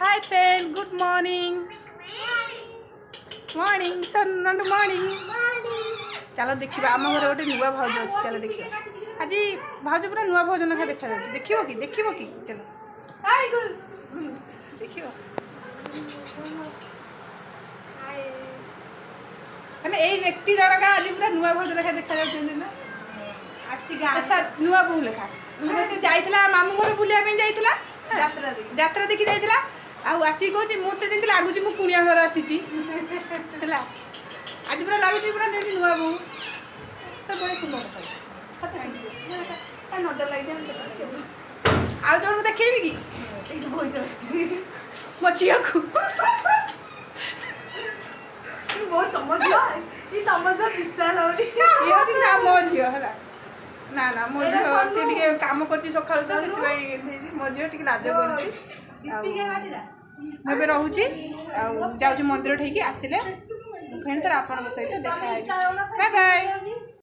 हाय friend good morning morning सन्नाट morning चलो देखिए आम घर गोटे नुआ भाज अच्छी चलो देखिए आज भाज पूरा नुआ भाज ना देखा जाए देखिए कि चलो हाय देखिए मैंने यही व्यक्ति जनक आज पूरा नुआ भाज लेखा देखा जाए ना अच्छा नुआ बहु लेखा से जाइला मामू घर बुलाया जाइला यात्रा देखी जाइला आसिक कौच मत जमी लगुच मु कुणिया घर आसी आज पूरा लगुच पूरा नुआ बहु तो बड़े सुंदर नजर लगे आउ जन देखी कि मो झील को तुम विश्वास मो झील है ना ना मो झील सी कम कर सका तो मो झील टे लाज कर रोचे जाऊँ मंदिर ठेकी आसिले फ्रेंड तर आप सहित देखा बाय बाय।